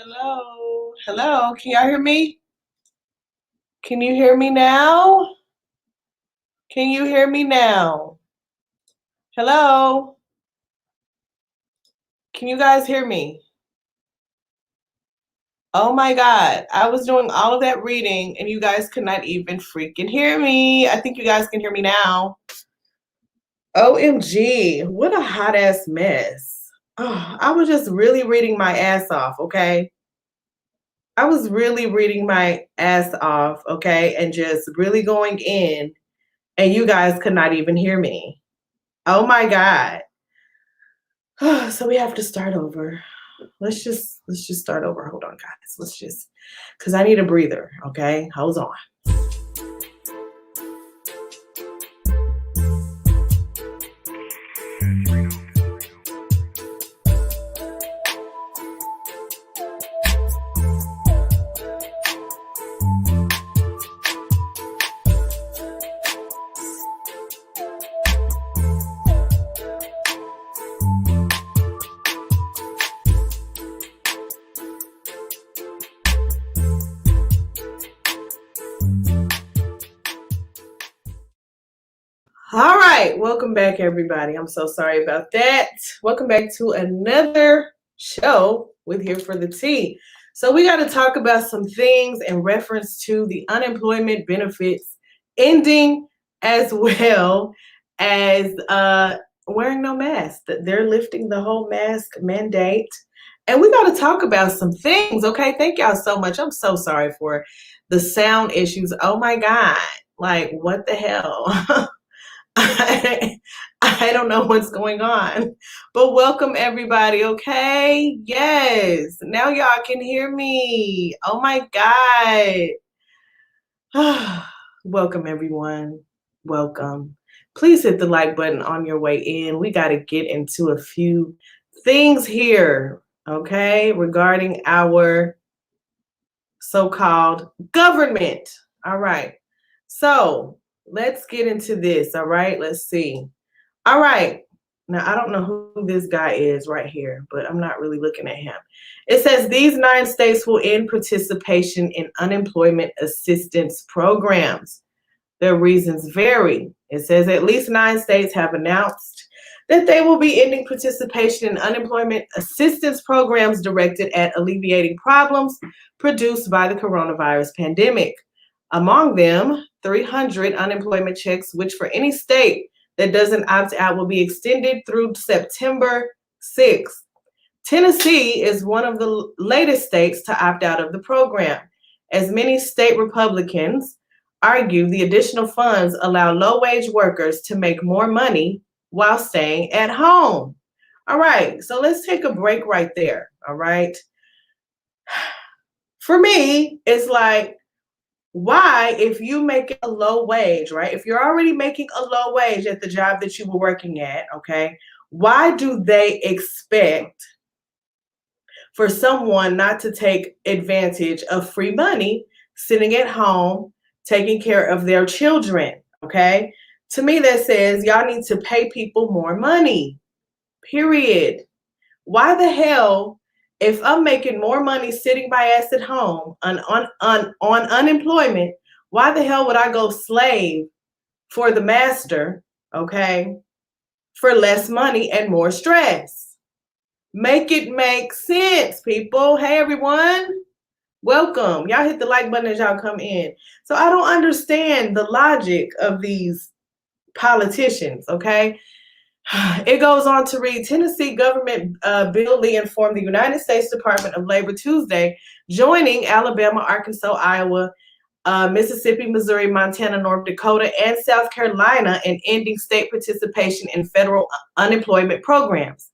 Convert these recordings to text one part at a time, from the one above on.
Hello. Hello. Can y'all hear me? Can you hear me now? Can you hear me now? Hello. Can you guys hear me? Oh my God. I was doing all of that reading and you guys could not even freaking hear me. I think you guys can hear me now. OMG. What a hot ass mess. Oh, I was just really reading my ass off, okay? I was really reading my ass off, okay? And just really going in, and you guys could not even hear me. Oh my God. So we have to start over. Let's just start over. Hold on, guys. Because I need a breather, okay? Hold on. All right, welcome back, everybody. I'm so sorry about that. Welcome back to another show with Here for the Tea. So we got to talk about some things in reference to the unemployment benefits ending, as well as wearing no mask. They're lifting the whole mask mandate. And we got to talk about some things, okay? Thank y'all so much. I'm so sorry for the sound issues. Oh my God. Like, what the hell? I don't know what's going on, but welcome everybody, okay? Yes, now y'all can hear me. Oh my God. Welcome everyone. Welcome. Please hit the like button on your way in. We got to get into a few things here, okay, regarding our so-called government. All right. So let's get into this. All right. Let's see. All right. Now, I don't know who this guy is right here, but I'm not really looking at him. It says these 9 states will end participation in unemployment assistance programs. Their reasons vary. It says at least 9 states have announced that they will be ending participation in unemployment assistance programs directed at alleviating problems produced by the coronavirus pandemic. Among them, 300 unemployment checks, which for any state that doesn't opt out will be extended through September 6th. Tennessee is one of the latest states to opt out of the program, as many state Republicans argue the additional funds allow low-wage workers to make more money while staying at home. All right, so let's take a break right there, all right? For me, it's like, why, if you make a low wage, right? If you're already making a low wage at the job that you were working at, okay, why do they expect for someone not to take advantage of free money sitting at home taking care of their children? Okay, to me that says y'all need to pay people more money, period. Why the hell, if I'm making more money sitting my ass at home on unemployment, why the hell would I go slave for the master, okay, for less money and more stress? Make it make sense, people. Hey, everyone. Welcome. Y'all hit the like button as y'all come in. So I don't understand the logic of these politicians, okay? It goes on to read, Tennessee government Bill Lee informed the United States Department of Labor Tuesday, joining Alabama, Arkansas, Iowa, Mississippi, Missouri, Montana, North Dakota, and South Carolina in ending state participation in federal unemployment programs.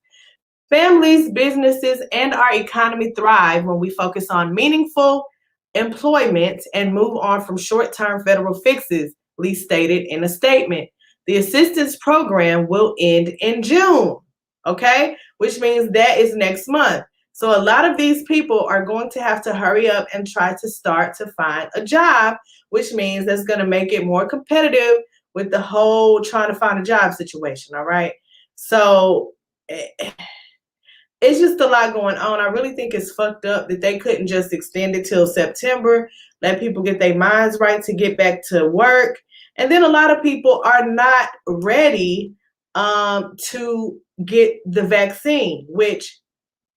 Families, businesses, and our economy thrive when we focus on meaningful employment and move on from short-term federal fixes, Lee stated in a statement. The assistance program will end in June, okay? Which means that is next month. So a lot of these people are going to have to hurry up and try to start to find a job, which means that's going to make it more competitive with the whole trying to find a job situation, all right? So it's just a lot going on. I really think it's fucked up that they couldn't just extend it till September, let people get their minds right to get back to work. And then a lot of people are not ready to get the vaccine, which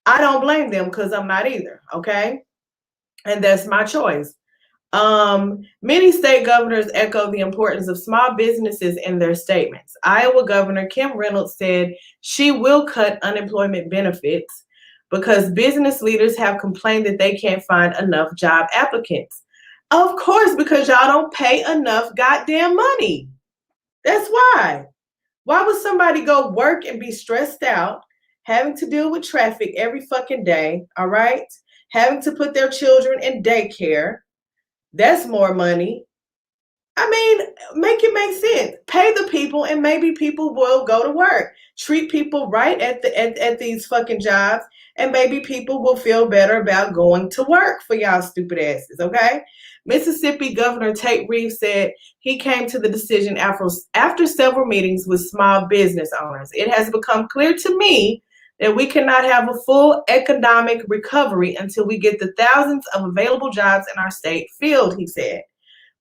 I don't blame them because I'm not either. Okay. And that's my choice. Many state governors echo the importance of small businesses in their statements. Iowa Governor Kim Reynolds said she will cut unemployment benefits because business leaders have complained that they can't find enough job applicants. Of course, because y'all don't pay enough goddamn money. That's why. Why would somebody go work and be stressed out, having to deal with traffic every fucking day, all right? Having to put their children in daycare. That's more money. I mean, make it make sense. Pay the people and maybe people will go to work. Treat people right at these fucking jobs and maybe people will feel better about going to work for y'all stupid asses, okay? Mississippi Governor Tate Reeves said he came to the decision after several meetings with small business owners. It has become clear to me that we cannot have a full economic recovery until we get the thousands of available jobs in our state filled, he said.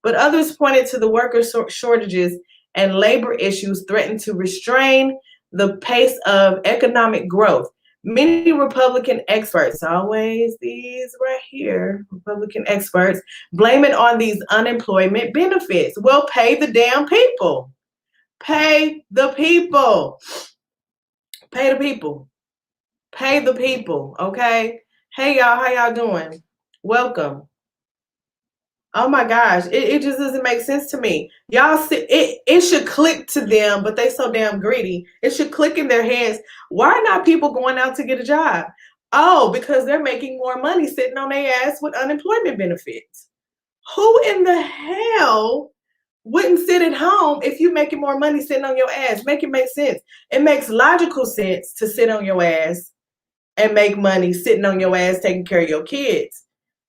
But others pointed to the worker shortages and labor issues threatened to restrain the pace of economic growth. Many Republican experts, always these right here, Republican experts, blame it on these unemployment benefits. Well, pay the damn people. Pay the people. Pay the people. Pay the people, okay? Hey, y'all, how y'all doing? Welcome. Oh my gosh, it just doesn't make sense to me. Y'all see, it should click to them, but they so damn greedy. It should click in their heads. Why are not people going out to get a job? Oh, because they're making more money sitting on their ass with unemployment benefits. Who in the hell wouldn't sit at home if you're making more money sitting on your ass? Make it make sense. It makes logical sense to sit on your ass and make money sitting on your ass taking care of your kids.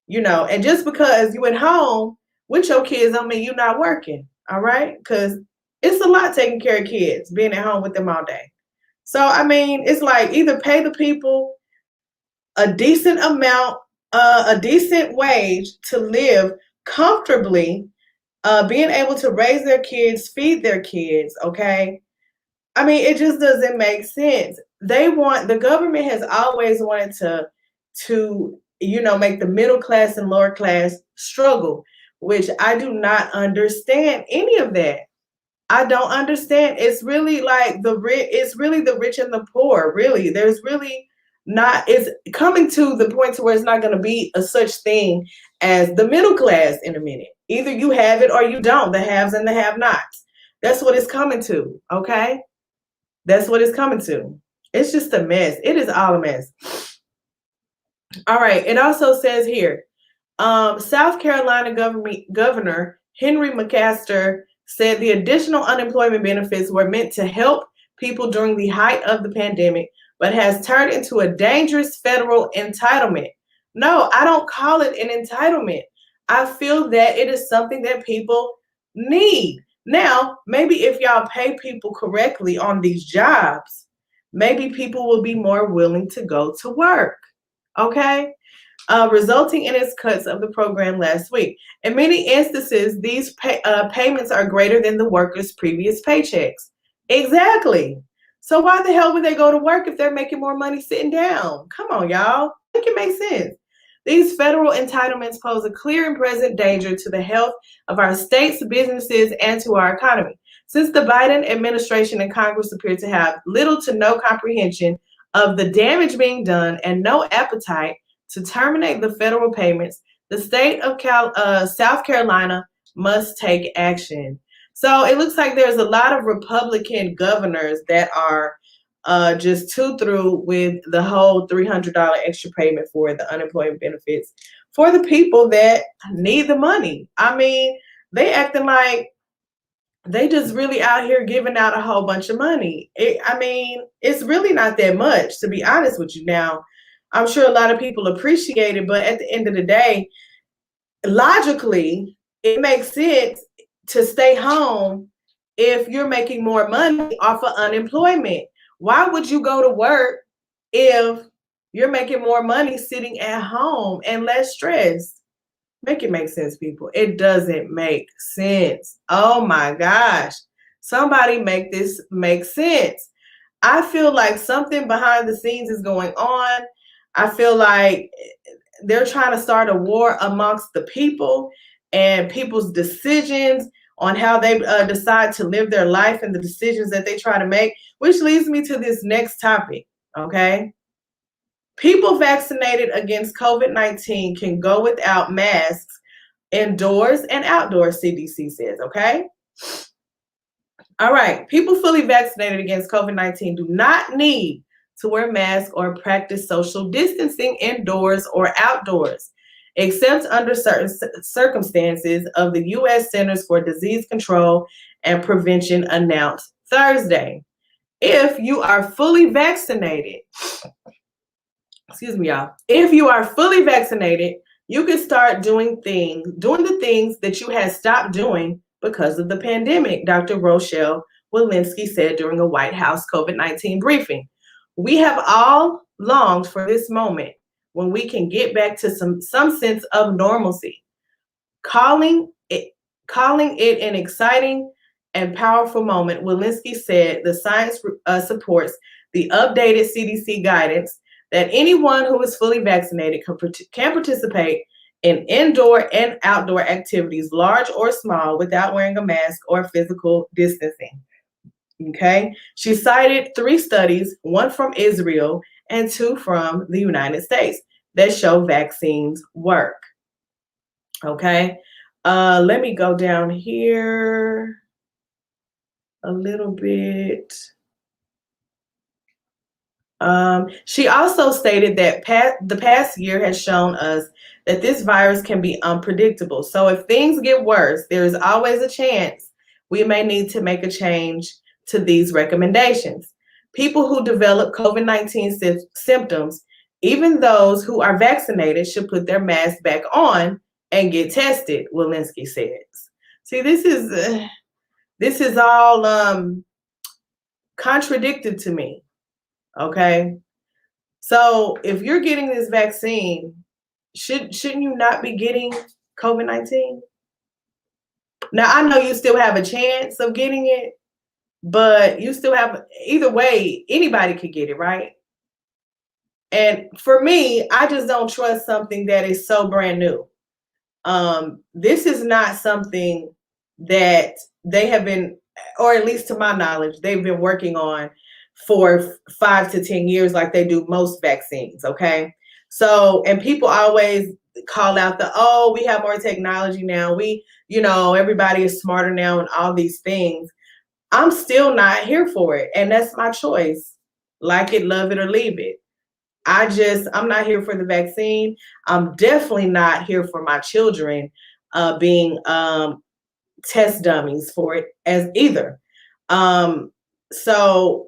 You know, and just because you at home with your kids don't mean you're not working, all right? Because it's a lot taking care of kids, being at home with them all day. So, I mean, it's like either pay the people a decent amount, a decent wage to live comfortably, being able to raise their kids, feed their kids, okay? I mean, it just doesn't make sense. The government has always wanted to make the middle class and lower class struggle, which I do not understand any of that. I don't understand. It's really like it's really the rich and the poor, really. There's really not, it's coming to the point to where it's not going to be a such thing as the middle class in a minute. Either you have it or you don't, the haves and the have-nots. That's what it's coming to, okay? That's what it's coming to. It's just a mess. It is all a mess. All right. It also says here, South Carolina Governor Henry McMaster said the additional unemployment benefits were meant to help people during the height of the pandemic, but has turned into a dangerous federal entitlement. No, I don't call it an entitlement. I feel that it is something that people need. Now, maybe if y'all pay people correctly on these jobs, maybe people will be more willing to go to work. Okay? Resulting in its cuts of the program last week. In many instances, these payments are greater than the workers' previous paychecks. Exactly. So why the hell would they go to work if they're making more money sitting down? Come on, y'all. Make it make sense. These federal entitlements pose a clear and present danger to the health of our states, businesses, and to our economy. Since the Biden administration and Congress appear to have little to no comprehension of the damage being done and no appetite to terminate the federal payments, the state of South Carolina must take action. So it looks like there's a lot of Republican governors that are just too through with the whole $300 extra payment for the unemployment benefits for the people that need the money. I mean, they acting like they just really out here giving out a whole bunch of money. It's really not that much, to be honest with you. Now, I'm sure a lot of people appreciate it, but at the end of the day, logically, it makes sense to stay home if you're making more money off of unemployment. Why would you go to work if You're making more money sitting at home and less stress. Make it make sense, people. It doesn't make sense. Oh my gosh. Somebody make this make sense. I feel like something behind the scenes is going on. I feel like they're trying to start a war amongst the people and people's decisions on how they decide to live their life and the decisions that they try to make, which leads me to this next topic, okay? People vaccinated against COVID-19 can go without masks indoors and outdoors, CDC says, okay? All right, people fully vaccinated against COVID-19 do not need to wear masks or practice social distancing indoors or outdoors, except under certain circumstances, of the U.S. Centers for Disease Control and Prevention announced Thursday. If you are fully vaccinated, excuse me, y'all. If you are fully vaccinated, you can start doing the things that you had stopped doing because of the pandemic, Dr. Rochelle Walensky said during a White House COVID-19 briefing. We have all longed for this moment when we can get back to some sense of normalcy. Calling it an exciting and powerful moment, Walensky said the science supports the updated CDC guidance that anyone who is fully vaccinated can participate in indoor and outdoor activities, large or small, without wearing a mask or physical distancing. Okay. She cited 3 studies, 1 from Israel and 2 from the United States, that show vaccines work. Okay. Let me go down here a little bit. She also stated that the past year has shown us that this virus can be unpredictable. So if things get worse, there is always a chance we may need to make a change to these recommendations. People who develop COVID-19 symptoms, even those who are vaccinated, should put their mask back on and get tested, Walensky says. See, this is all contradicted to me. Okay, so if you're getting this vaccine, shouldn't you not be getting COVID-19? Now, I know you still have a chance of getting it, but you still have, either way, anybody could get it, right? And for me, I just don't trust something that is so brand new. This is not something that they have been, or at least to my knowledge, they've been working on for 5 to 10 years like they do most vaccines, okay? So, and people always call out we have more technology now. Everybody is smarter now and all these things. I'm still not here for it. And that's my choice. Like it, love it, or leave it. I'm not here for the vaccine. I'm definitely not here for my children being test dummies for it as either. So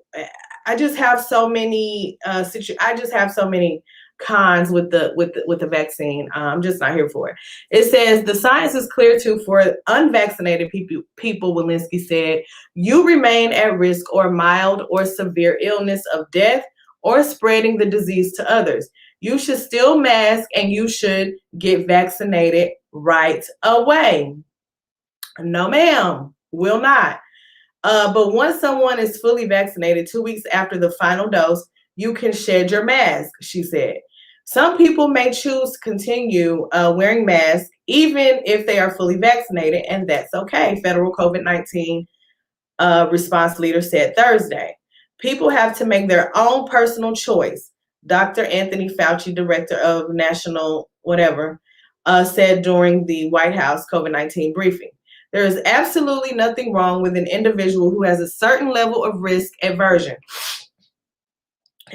I just have so many I just have so many cons with the vaccine. I'm just not here for it. It says the science is clear too for unvaccinated people, Walensky said. You remain at risk or mild or severe illness of death or spreading the disease to others. You should still mask and you should get vaccinated right away. No, ma'am, will not. But once someone is fully vaccinated 2 weeks after the final dose, you can shed your mask, she said. Some people may choose to continue wearing masks even if they are fully vaccinated, and that's okay, federal COVID-19 response leader said Thursday. People have to make their own personal choice, Dr. Anthony Fauci, director of national whatever, said during the White House COVID-19 briefing. There is absolutely nothing wrong with an individual who has a certain level of risk aversion.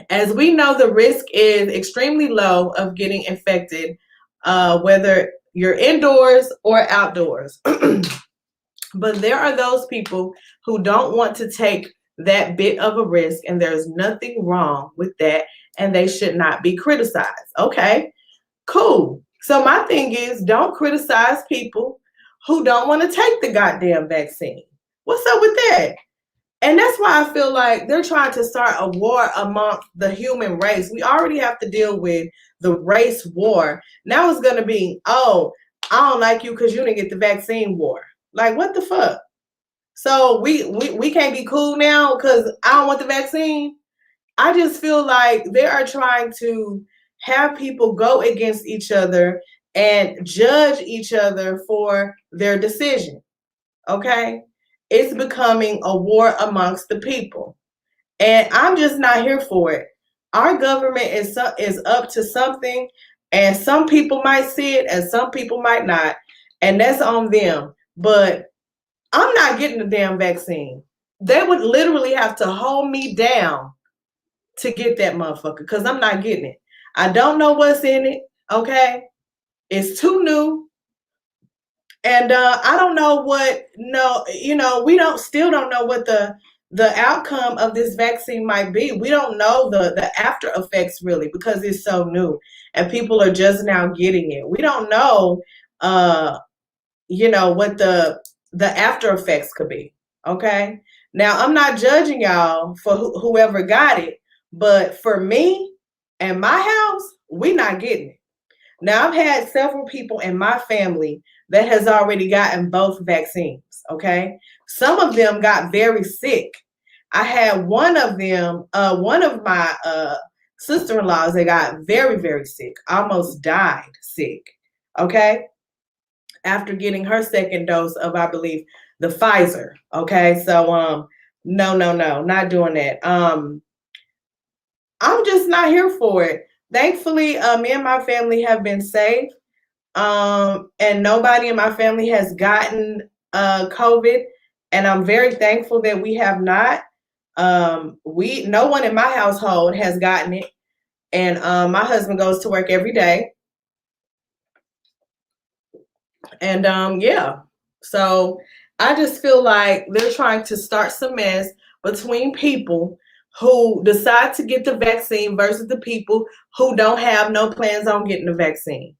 As we know, the risk is extremely low of getting infected, whether you're indoors or outdoors. But there are those people who don't want to take that bit of a risk, and there's nothing wrong with that, and they should not be criticized. Okay, cool. So my thing is, don't criticize people who don't want to take the goddamn vaccine. What's up with that? And that's why I feel like they're trying to start a war amongst the human race. We already have to deal with the race war. Now it's going to be, oh, I don't like you because you didn't get the vaccine war. Like, what the fuck? So we can't be cool now because I don't want the vaccine. I just feel like they are trying to have people go against each other and judge each other for their decision. Okay? It's becoming a war amongst the people. And I'm just not here for it. Our government is up to something, and some people might see it and some people might not. And that's on them. But I'm not getting the damn vaccine. They would literally have to hold me down to get that motherfucker because I'm not getting it. I don't know what's in it. Okay. It's too new. And I don't know what, no, we still don't know what the outcome of this vaccine might be. We don't know the after effects really because it's so new and people are just now getting it. We don't know, what the after effects could be. Okay. Now I'm not judging y'all for whoever got it, but for me and my house, we're not getting it. Now I've had several people in my family that has already gotten both vaccines. Okay. Some of them got very sick. I had one of them, one of my sister-in-laws that got very, very sick, almost died sick. Okay. After getting her second dose of, I believe, the Pfizer. Okay. So, no, not doing that. I'm just not here for it. Thankfully, me and my family have been safe. And nobody in my family has gotten COVID. And I'm very thankful that we have not. No one in my household has gotten it. And my husband goes to work every day. And yeah, so I just feel like they're trying to start some mess between people who decide to get the vaccine versus the people who don't have no plans on getting the vaccine.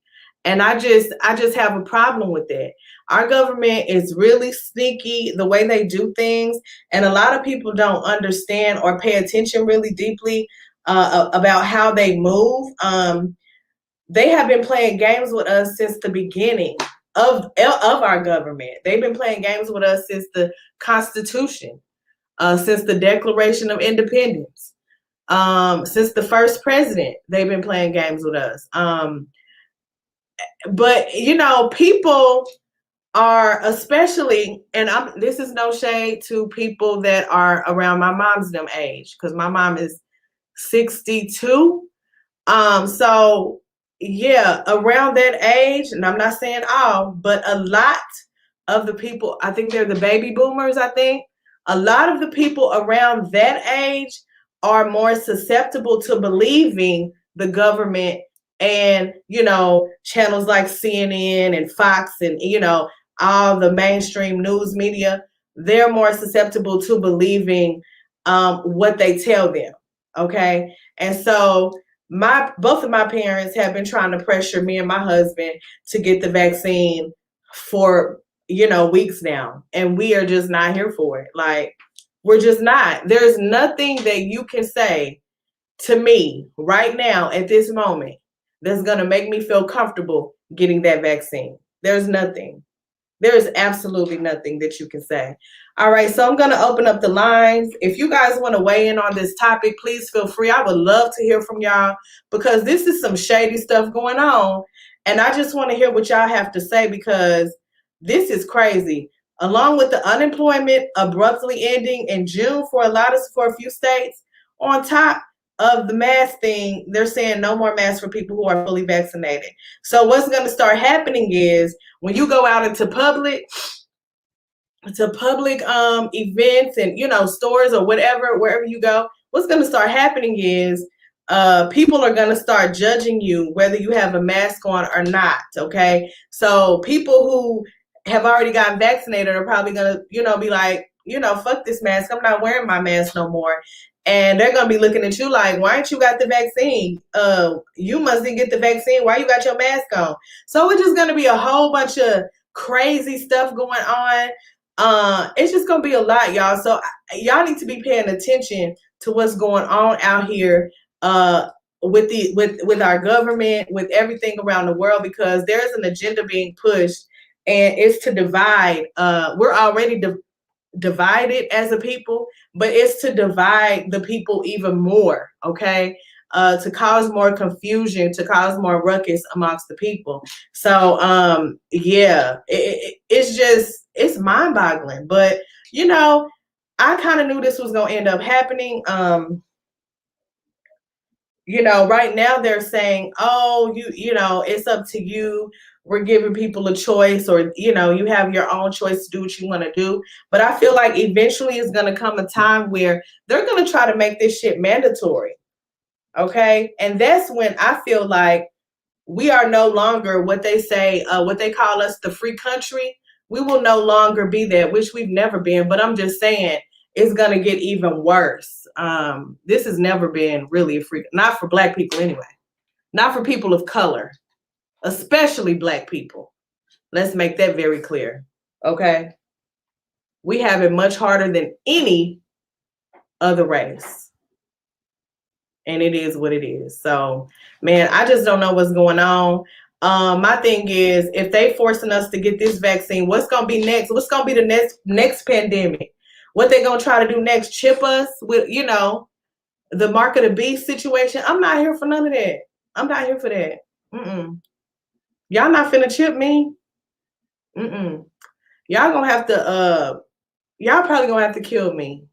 And I just have a problem with that. Our government is really sneaky the way they do things, and a lot of people don't understand or pay attention really deeply about how they move. They have been playing games with us since the beginning of our government. They've been playing games with us since the Constitution, since the Declaration of Independence, since the first president. They've been playing games with us. But people are, especially, and this is no shade to people that are around my mom's age, because my mom is 62. So yeah, around that age, and I'm not saying all, but a lot of the people, I think they're the baby boomers, I think. A lot of the people around that age are more susceptible to believing the government and, channels like CNN and Fox and, all the mainstream news media. They're more susceptible to believing what they tell them. Okay. And so both of my parents have been trying to pressure me and my husband to get the vaccine for weeks now, and we are just not here for it. Like, we're just not. There's nothing that you can say to me right now at this moment that's going to make me feel comfortable getting that vaccine. There's nothing. There's absolutely nothing that you can say. All right, so I'm going to open up the lines. If you guys want to weigh in on this topic, please feel free. I would love to hear from y'all because this is some shady stuff going on. And I just want to hear what y'all have to say because this is crazy. Along with the unemployment abruptly ending in June for a few states, on top of the mask thing, they're saying no more masks for people who are fully vaccinated. So what's going to start happening is when you go out into public events and stores or whatever, wherever you go, what's going to start happening is people are going to start judging you whether you have a mask on or not. Okay, so people who have already gotten vaccinated are probably going to be like, fuck this mask, I'm not wearing my mask no more. And they're going to be looking at you like, why ain't you got the vaccine? You mustn't get the vaccine. Why you got your mask on? So it's just going to be a whole bunch of crazy stuff going on. It's just gonna be a lot, y'all. So y'all need to be paying attention to what's going on out here with with our government, with everything around the world, because there's an agenda being pushed, and it's to divide. We're already divided as a people, but it's to divide the people even more, okay? To cause more confusion, to cause more ruckus amongst the people. So yeah, it's just, it's mind-boggling. But you know, I kind of knew this was going to end up happening. You know, right now they're saying, oh, you know, it's up to you. We're giving people a choice, or, you know, you have your own choice to do what you want to do. But I feel like eventually it's going to come a time where they're going to try to make this shit mandatory. Okay. And that's when I feel like we are no longer what they say, what they call us, the free country. We will no longer be that, which we've never been. But I'm just saying, it's going to get even worse. This has never been really a free, not for Black people anyway, not for people of color, especially Black people. Let's make that very clear. Okay. We have it much harder than any other race. And it is what it is. So, man, I just don't know what's going on. My thing is, if they forcing us to get this vaccine, what's gonna be next? What's gonna be the next pandemic? What they gonna try to do next? Chip us with, you know, the mark of the beast situation? I'm not here for none of that. I'm not here for that. Y'all not finna chip me. Y'all gonna have to. Y'all probably gonna have to kill me,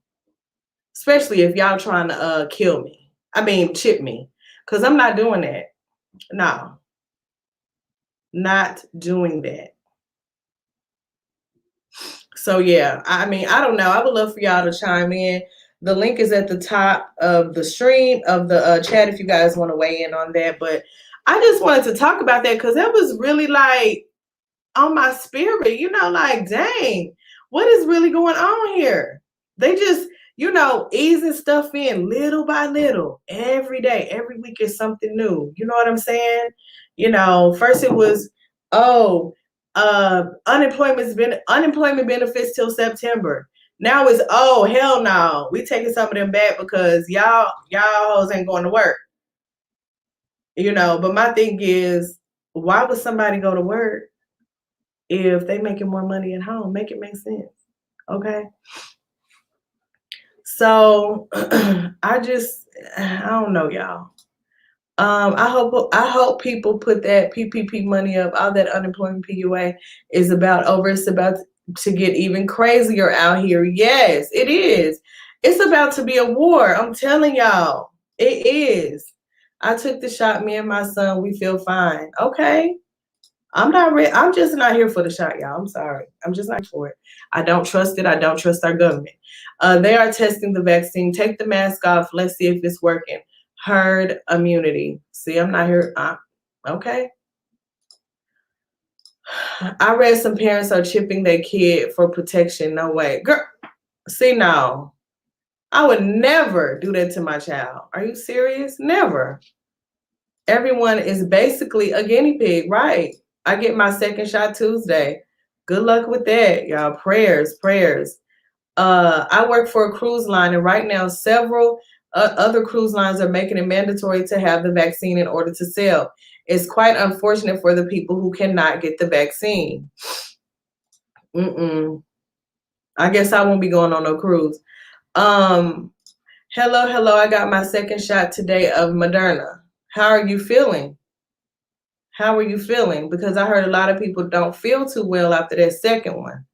especially if y'all trying to kill me. I mean, chip me, because I'm not doing that. No, not doing that. So yeah, I mean, I don't know. I would love for y'all to chime in. The link is at the top of the stream, of the chat, if you guys want to weigh in on that. But I just wanted to talk about that because that was really like on my spirit, you know, like, dang, what is really going on here? They just, you know, easing stuff in little by little, every day, every week is something new. You know what I'm saying? You know, first it was, oh, unemployment benefits till September. Now it's, oh, hell no, we taking some of them back because y'all hoes ain't going to work. You know, but my thing is, why would somebody go to work if they making more money at home? Make it make sense. Okay. So I don't know, y'all. I hope people put that PPP money up. All that unemployment PUA is about over. It's about to get even crazier out here. Yes, it is. It's about to be a war. I'm telling y'all, it is. I took the shot. Me and my son, we feel fine. Okay. I'm just not here for the shot, y'all. I'm sorry. I'm just not for it. I don't trust it. I don't trust our government. They are testing the vaccine. Take the mask off. Let's see if it's working. Herd immunity. See, I'm not here. Okay. I read some parents are chipping their kid for protection. No way. Girl, see, no. I would never do that to my child. Are you serious? Never. Everyone is basically a guinea pig, right? I get my second shot Tuesday. Good luck with that, y'all. Prayers. I work for a cruise line, and right now several other cruise lines are making it mandatory to have the vaccine in order to sail. It's quite unfortunate for the people who cannot get the vaccine. I guess I won't be going on no cruise. Hello. I got my second shot today of Moderna. How are you feeling? Because I heard a lot of people don't feel too well after that second one.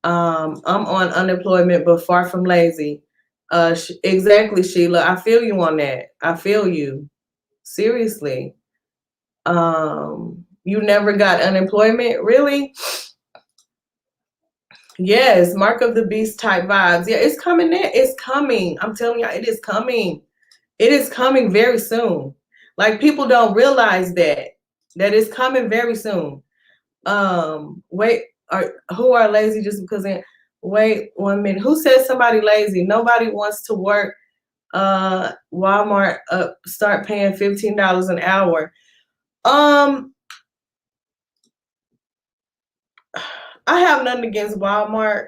I'm on unemployment, but far from lazy. Exactly, Sheila. I feel you on that. I feel you. Seriously. You never got unemployment? Really? Yes, mark of the beast type vibes. Yeah, it's coming in. It's coming. I'm telling y'all, it is coming. It is coming very soon. Like, people don't realize that it's coming very soon. Wait, who are lazy just because wait 1 minute. Who says somebody lazy? Nobody wants to work. Walmart start paying $15 an hour. I have nothing against Walmart,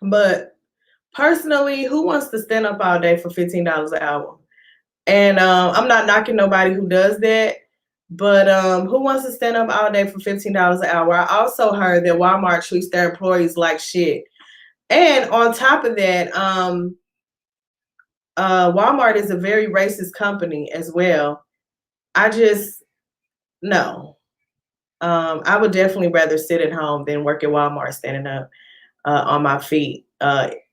but personally, who wants to stand up all day for $15 an hour? And I'm not knocking nobody who does that, but who wants to stand up all day for $15 an hour? I also heard that Walmart treats their employees like shit. And on top of that, Walmart is a very racist company as well. I just, no. I would definitely rather sit at home than work at Walmart standing up on my feet.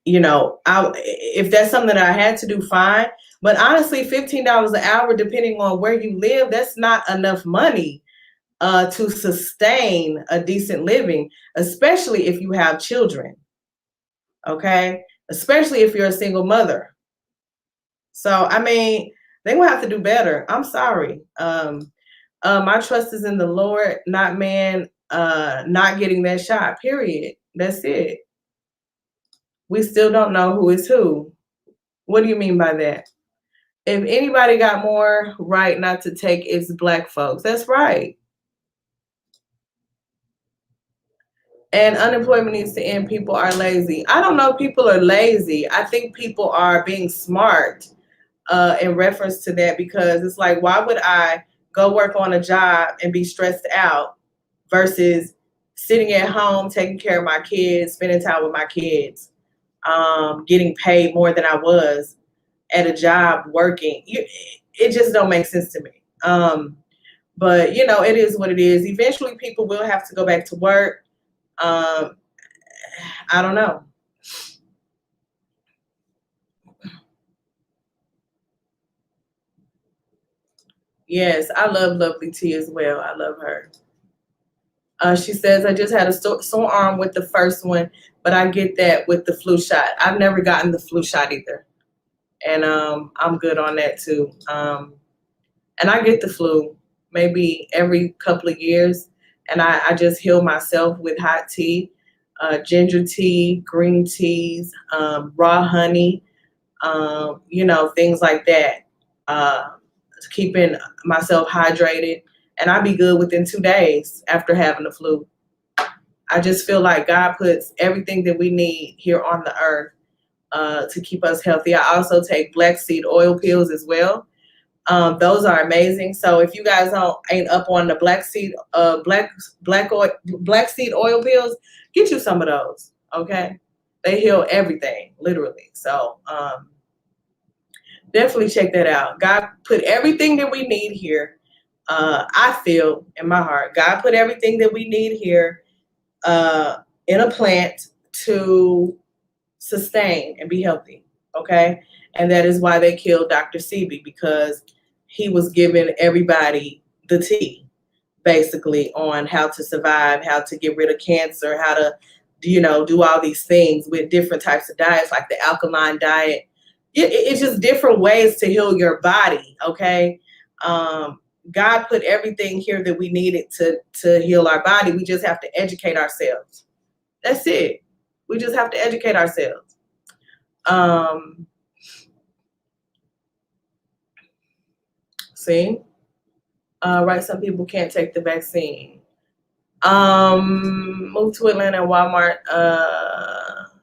If that's something that I had to do, fine. But honestly, $15 an hour, depending on where you live, that's not enough money to sustain a decent living, especially if you have children. Okay, especially if you're a single mother. So I mean, they will have to do better. I'm sorry. My trust is in the Lord, not man. Not getting that shot. Period. That's it. We still don't know who is who. What do you mean by that? If anybody got more right not to take, it's black folks. That's right. And unemployment needs to end. People are lazy. I don't know if people are lazy. I think people are being smart in reference to that, because it's like, why would I go work on a job and be stressed out versus sitting at home, taking care of my kids, spending time with my kids, getting paid more than I was at a job working. It just don't make sense to me. But it is what it is. Eventually people will have to go back to work. I don't know. Yes, I love Lovely T as well. I love her. She says, I just had a sore arm with the first one, but I get that with the flu shot. I've never gotten the flu shot either. And I'm good on that too. And I get the flu maybe every couple of years. And I just heal myself with hot tea, ginger tea, green teas, raw honey, things like that. Keeping myself hydrated. And I'd be good within 2 days after having the flu. I just feel like God puts everything that we need here on the earth to keep us healthy. I also take black seed oil pills as well. Those are amazing. So if you guys ain't up on the black seed oil pills, get you some of those. Okay, they heal everything, literally. So definitely check that out. God put everything that we need here. I feel in my heart, God put everything that we need here in a plant to sustain and be healthy. Okay. And that is why they killed Dr. Sebi, because he was giving everybody the tea, basically, on how to survive, how to get rid of cancer, how to, do all these things with different types of diets, like the alkaline diet. It's just different ways to heal your body. Okay. God put everything here that we needed to heal our body. We just have to educate ourselves. That's it. We just have to educate ourselves. See? Right, some people can't take the vaccine. Moved to Atlanta and Walmart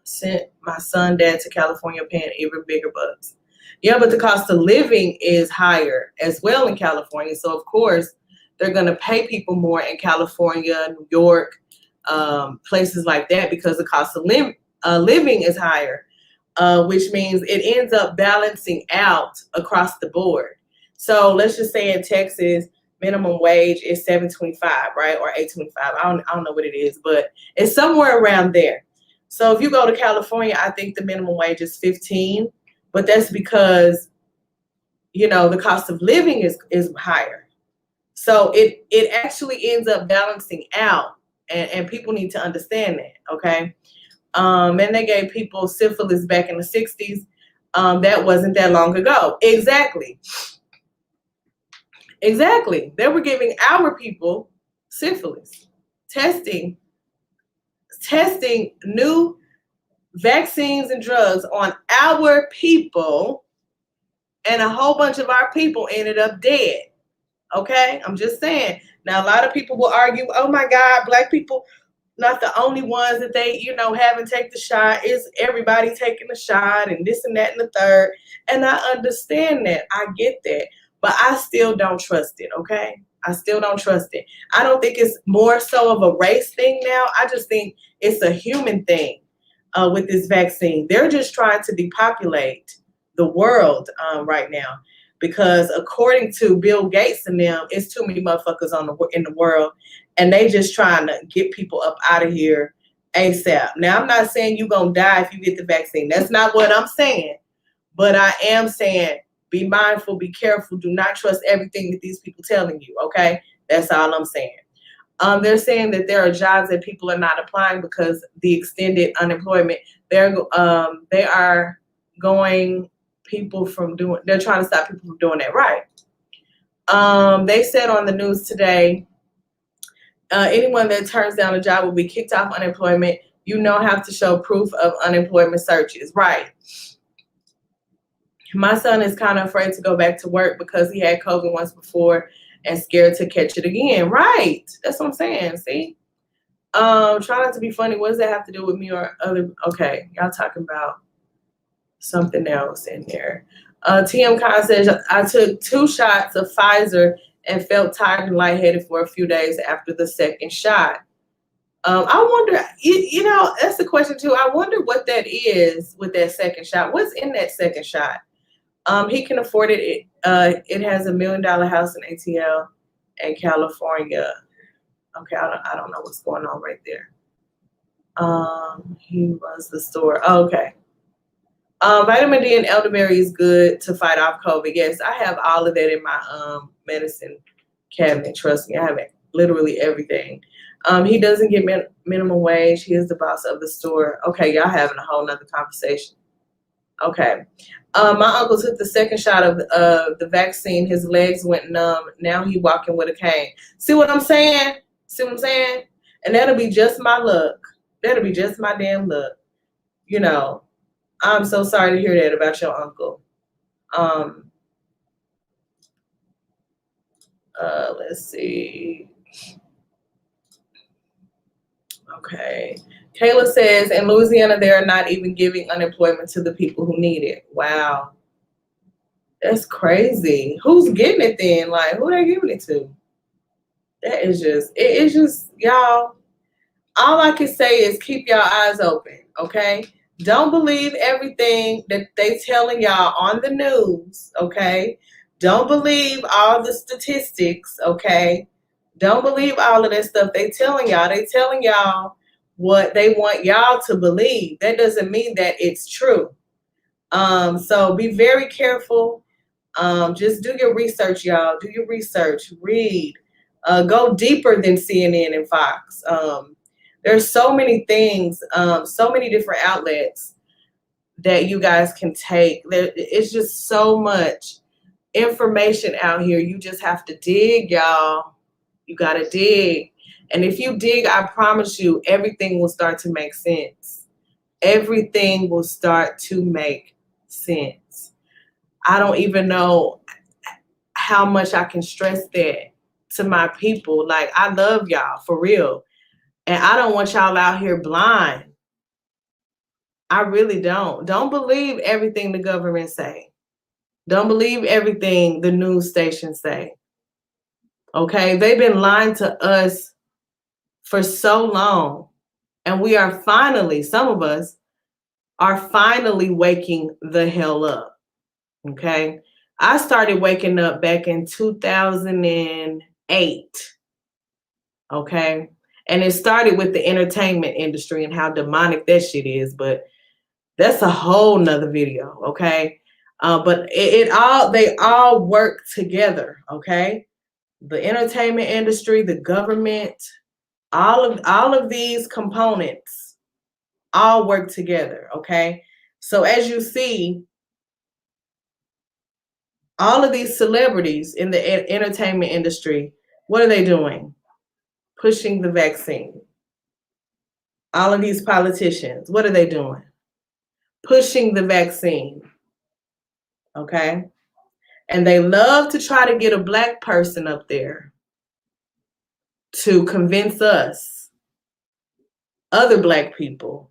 sent my son dad to California paying even bigger bucks. Yeah, but the cost of living is higher as well in California. So of course they're gonna pay people more in California, New York, places like that, because the cost of living is higher, which means it ends up balancing out across the board. So let's just say in Texas, minimum wage is $7.25, right? Or $8.25. I don't know what it is, but it's somewhere around there. So if you go to California, I think the minimum wage is $15, but that's because, the cost of living is higher. So it actually ends up balancing out, and people need to understand that, okay? And they gave people syphilis back in the 60s. That wasn't that long ago. Exactly. They were giving our people syphilis, testing new vaccines and drugs on our people, and a whole bunch of our people ended up dead. Okay, I'm just saying. Now, a lot of people will argue, oh my God, black people not the only ones that they, haven't taken the shot. It's everybody taking the shot and this and that and the third. And I understand that. I get that. But I still don't trust it, okay? I still don't trust it. I don't think it's more so of a race thing now. I just think it's a human thing with this vaccine. They're just trying to depopulate the world right now because according to Bill Gates and them, it's too many motherfuckers in the world, and they just trying to get people up out of here ASAP. Now, I'm not saying you're going to die if you get the vaccine. That's not what I'm saying. But I am saying be mindful, be careful. Do not trust everything that these people telling you, okay? That's all I'm saying. They're saying that there are jobs that people are not applying because the extended unemployment. They are going people from doing. They're trying to stop people from doing that. Right. They said on the news today, anyone that turns down a job will be kicked off unemployment. You now have to show proof of unemployment searches. Right. My son is kind of afraid to go back to work because he had COVID once before and scared to catch it again. Right. That's what I'm saying. See? Try not to be funny. What does that have to do with me or other? Okay. Y'all talking about something else in there. TM Khan says, I took 2 shots of Pfizer and felt tired and lightheaded for a few days after the second shot. I wonder, that's the question too. I wonder what that is with that second shot. What's in that second shot? He can afford it. It has $1 million house in ATL in California. Okay, I don't know what's going on right there. He runs the store. Oh, okay. Vitamin D and elderberry is good to fight off COVID. Yes, I have all of that in my medicine cabinet. Trust me, I have literally everything. He doesn't get minimum wage. He is the boss of the store. Okay, y'all having a whole nother conversation. Okay. My uncle took the second shot of the vaccine. His legs went numb. Now he walking with a cane. See what I'm saying? See what I'm saying? And that'll be just my luck. That'll be just my damn luck. I'm so sorry to hear that about your uncle. Let's see. Okay. Kayla says, in Louisiana, they're not even giving unemployment to the people who need it. Wow. That's crazy. Who's getting it then? Like, who they giving it to? That is just, it's just, y'all, all I can say is keep your eyes open, okay? Don't believe everything that they telling y'all on the news, okay? Don't believe all the statistics, okay? Don't believe all of that stuff they telling y'all. They telling y'all what they want y'all to believe. That doesn't mean that it's true. So be very careful. Just do your research, y'all. Do your research. Read. Go deeper than CNN and Fox. There's so many things, so many different outlets that you guys can take. It's just so much information out here. You just have to dig, y'all. You got to dig. And if you dig, I promise you, everything will start to make sense. Everything will start to make sense. I don't even know how much I can stress that to my people. Like, I love y'all for real. And I don't want y'all out here blind. I really don't. Don't believe everything the government say. Don't believe everything the news stations say. Okay? They've been lying to us for so long. And we are finally, some of us are finally waking the hell up. Okay? I started waking up back in 2008. Okay? And it started with the entertainment industry and how demonic that shit is, but that's a whole nother video, okay? But they all work together, okay? The entertainment industry, the government, all of these components all work together, okay? So as you see, all of these celebrities in the entertainment industry, what are they doing? Pushing the vaccine. All of these politicians, what are they doing? Pushing the vaccine. Okay? And they love to try to get a Black person up there to convince us other Black people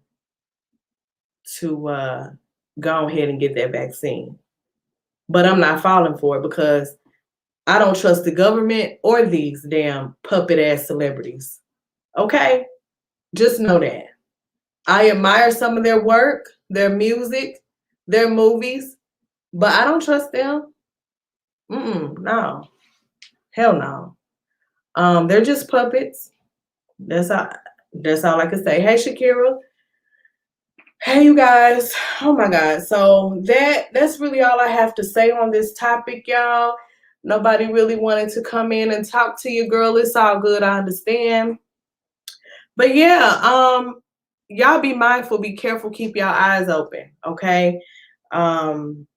to go ahead and get that vaccine. But I'm not falling for it because I don't trust the government or these damn puppet ass celebrities. Okay? Just know that. I admire some of their work, their music, their movies, but I don't trust them. No. Hell no. They're just puppets. That's all. That's all I can say. Hey, Shakira. Hey, you guys. Oh my God. So that's really all I have to say on this topic, y'all. Nobody really wanted to come in and talk to you, girl. It's all good. I understand. But yeah, y'all be mindful, be careful, keep y'all eyes open. Okay. Um,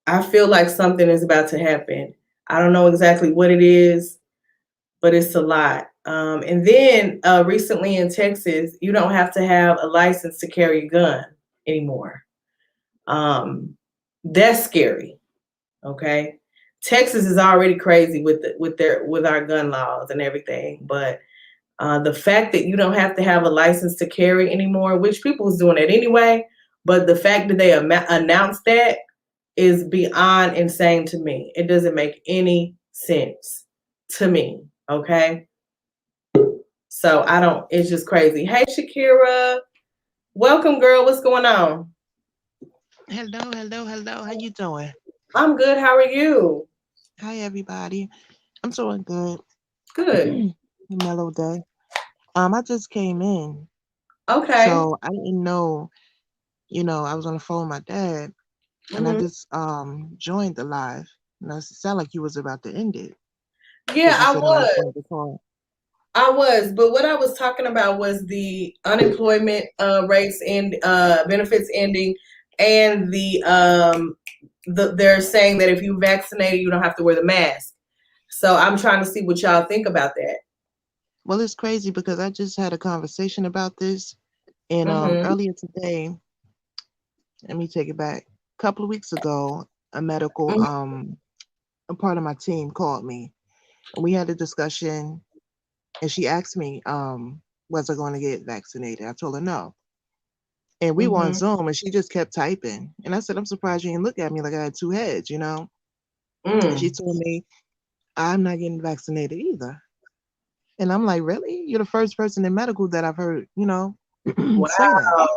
I feel like something is about to happen. I don't know exactly what it is, but it's a lot. And then recently in Texas, you don't have to have a license to carry a gun anymore. That's scary. Okay, Texas is already crazy with our gun laws and everything, but the fact that you don't have to have a license to carry anymore, which people was doing it anyway, but the fact that they announced that is beyond insane to me. It doesn't make any sense to me. Okay. So I don't, it's just crazy. Hey, Shakira. Welcome, girl. What's going on? Hello, hello, hello. How you doing? I'm good. How are you? Hi, everybody. I'm doing good. Good. Mellow day. I just came in, Okay. so I didn't know. I was on the phone with my dad, and I Hmm. just joined the live, and it sounded like you was about to end it Yeah, because you I said nobody was. wanted to call. I was. But what I was talking about was the unemployment rates and benefits ending and they're saying that if you vaccinated, you don't have to wear the mask. So I'm trying to see what y'all think about that. Well, it's crazy because I just had a conversation about this, and Hmm. earlier today, let me take it back. A couple of weeks ago, a medical a part of my team called me, and we had a discussion. And she asked me, was I going to get vaccinated? I told her no. And we were on Hmm. Zoom and she just kept typing. And I said, I'm surprised you didn't look at me like I had two heads. And she Mm. told me, I'm not getting vaccinated either. And I'm like, really? You're the first person in medical that I've heard, say that. Wow.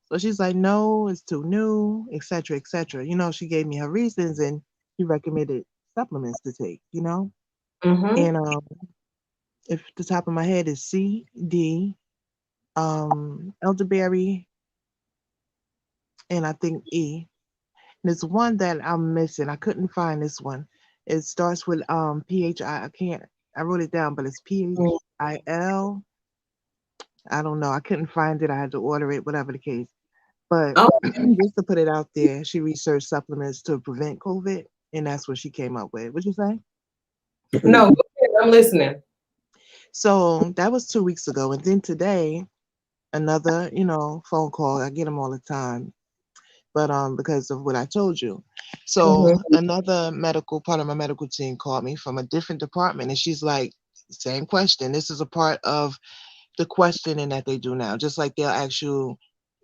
So she's like, no, it's too new, etc., etc. She gave me her reasons and she recommended supplements to take. Hmm. And if the top of my head is C, D, elderberry, and I think E. There's one that I'm missing. I couldn't find this one. It starts with PHI. I can't. I wrote it down, but it's PHIL. I don't know. I couldn't find it. I had to order it, whatever the case. But Oh just to put it out there, she researched supplements to prevent COVID, and that's what she came up with. What'd you say? no, go ahead, I'm listening. So that was 2 weeks ago, and then today another phone call. I get them all the time, but because of what I told you. So Hmm. another medical part of my medical team called me from a different department and she's like, same question. This is a part of the questioning that they do now. Just like they'll ask you,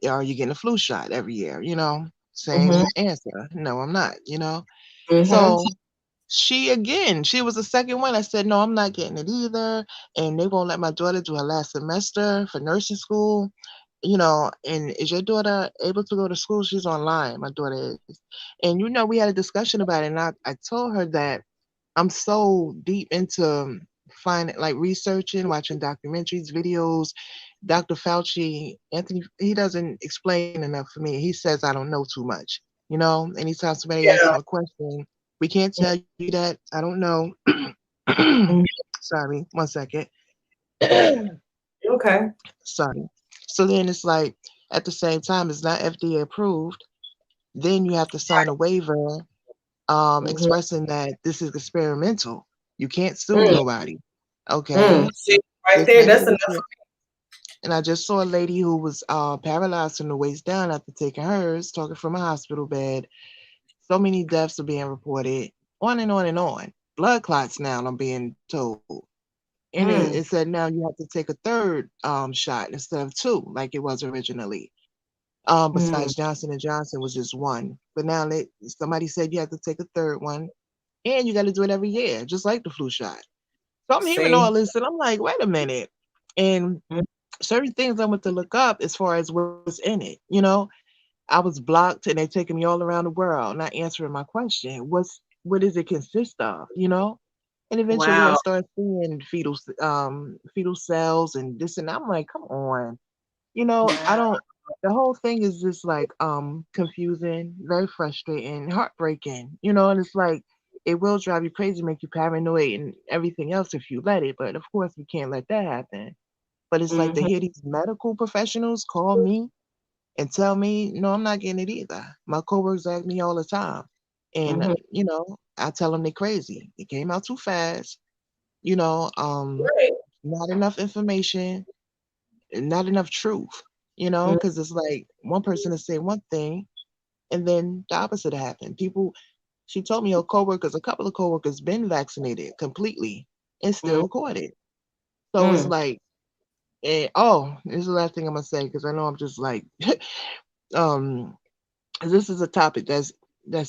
are you getting a flu shot every year? Hmm. Same answer. No, I'm not. Hmm. So she was the second one. I said, no, I'm not getting it either. And they won't let my daughter do her last semester for nursing school. And is your daughter able to go to school? She's online, my daughter is. And we had a discussion about it, and I told her that I'm so deep into finding, like researching, watching documentaries, videos. Dr. Fauci, Anthony, he doesn't explain enough for me. He says I don't know too much. Anytime somebody asks him Yeah. a question, we can't tell you that. I don't know. Mhm. Sorry, one second. Okay. Sorry. So then it's like at the same time, it's not FDA approved. Then you have to sign a waiver Hmm. expressing that this is experimental. You can't sue Mm. nobody. Okay. Mm. See, right This there, that's enough. medication. And I just saw a lady who was paralyzed from the waist down after taking hers, talking from a hospital bed. So many deaths are being reported, on and on and on. Blood clots now, I'm being told. And Mm, it said now you have to take a third shot instead of two, like it was originally. mm. Besides Johnson and Johnson was just one, but now somebody said you have to take a third one, and you got to do it every year, just like the flu shot. So I'm hearing See? all this, and I'm like, wait a minute. And Mm, certain things I went to look up as far as what's in it. I was blocked, and they taking me all around the world, not answering my question. What does it consist of? And eventually I wow. started seeing fetal cells and this and that. I'm like, come on. I Wow. don't the whole thing is just like confusing, very frustrating, heartbreaking, and it's like it will drive you crazy, make you paranoid and everything else if you let it. But of course we can't let that happen. But it's like to Mhm, hear these medical professionals call me and tell me, no, I'm not getting it either. My coworkers ask me all the time. And, mhm. I tell them they're crazy. It came out too fast, you know, um, Right. not enough information, not enough truth, Mm, because it's like one person is saying one thing and then the opposite happened. She told me a couple of coworkers been vaccinated completely and mm, still caught it. So it's mm. like, this is the last thing I'm gonna say because I know I'm just like, um, this is a topic that's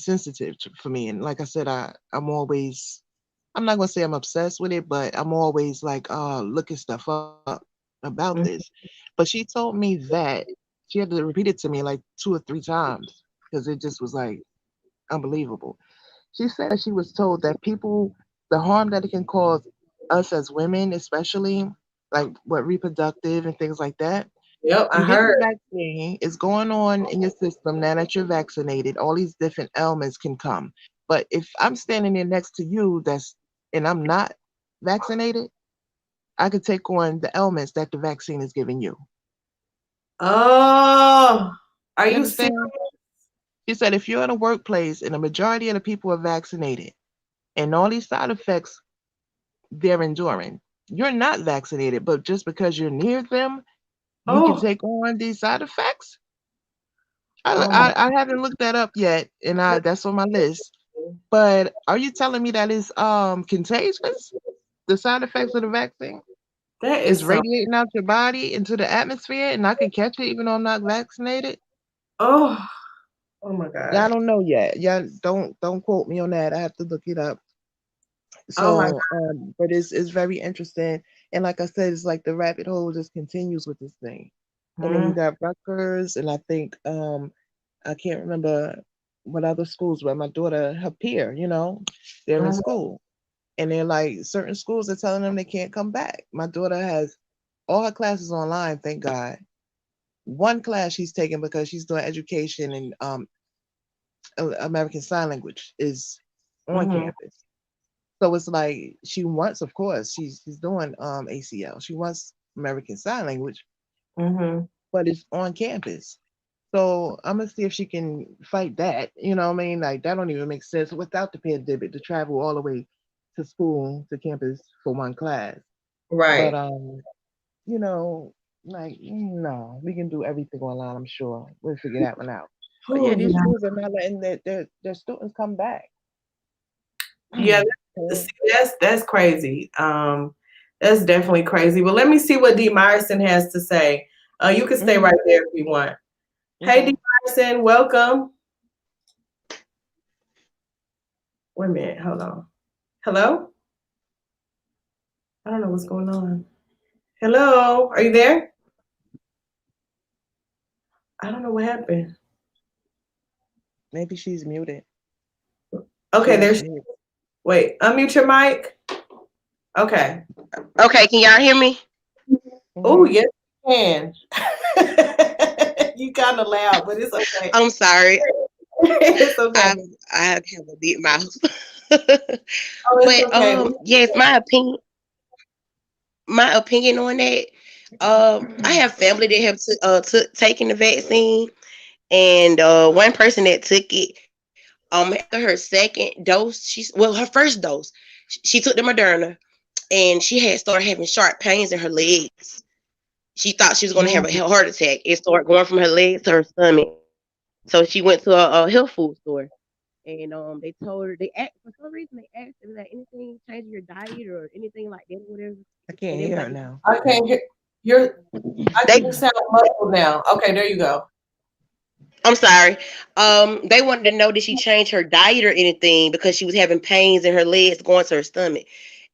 sensitive for me, and like I said, I'm not gonna say I'm obsessed with it, but I'm always like looking stuff up about this. Mm. But she told me that she had to repeat it to me like 2 or 3 times because it just was like unbelievable. She said that she was told that the harm that it can cause us as women, especially like what reproductive and things like that. Yep, I You get the heard. vaccine, it's going on in your system now that you're vaccinated, all these different ailments can come. But if I'm standing there next to you and I'm not vaccinated, I could take on the ailments that the vaccine is giving you. Oh, are You you serious? understand? She said if you're in a workplace and the majority of the people are vaccinated and all these side effects they're enduring, you're not vaccinated, but just because you're near them, you can Oh, take on these side effects. I, oh my. I, I haven't looked that up yet, and that's on my list. But are you telling me that it's contagious? The side effects of the vaccine That is is so. radiating out your body into the atmosphere, and I can catch it even though I'm not vaccinated. Oh, oh my Yeah, I God. don't know yet. Yeah, don't quote me on that. I have to look it up. Oh my So, but it's very interesting, and like I said, it's like the rabbit hole just continues with this thing. And then you God. got Rutgers, and I think I can't remember what other schools, but my daughter, her peer, they're in Mhm, school. And they're like, certain schools are telling them they can't come back. My daughter has all her classes online, thank God. One class she's taking because she's doing education and American Sign Language is on mhm, campus. So it's like she wants, of course, she's doing ACL. She wants American Sign Language, mhm. but it's on campus. So I'm gonna see if she can fight that. You know what I mean? Like that don't even make sense without the pandemic to travel all the way to school to campus for one class. But Right. you know, like no, we can do everything online. I'm sure we'll figure that one out. But yeah, Oh these yeah. schools are not letting their students come back. Yeah. So, See, that's crazy. That's definitely crazy. But let me see what D. Myerson has to say. You can stay mhm, right there if you want. Hey, D. okay. Myerson, welcome. Wait a minute. Hold on. Hello? I don't know what's going on. Hello? Are you there? I don't know what happened. Maybe she's muted. She Okay, has there's. to mute. Wait, unmute your mic. Okay. Okay, can y'all hear me? Oh, Mhm. yes, you can. You kind of loud, but it's okay. I'm sorry. It's okay. I have a big mouth. Oh, it's But okay. yes, my opinion on that. I have family that have taken the vaccine, and one person that took it. After her second dose, her first dose, she took the Moderna, and she had started having sharp pains in her legs. She thought she was going to have Mm, a heart attack. It started going from her legs to her stomach. So she went to a health food store, and they told her, for some reason they asked her, like, anything changing your diet or anything like that or whatever. I can't hear her now. I can't hear you're I They, you sound muffled now. Okay, there you go. I'm sorry. They wanted to know did she change her diet or anything because she was having pains in her legs going to her stomach.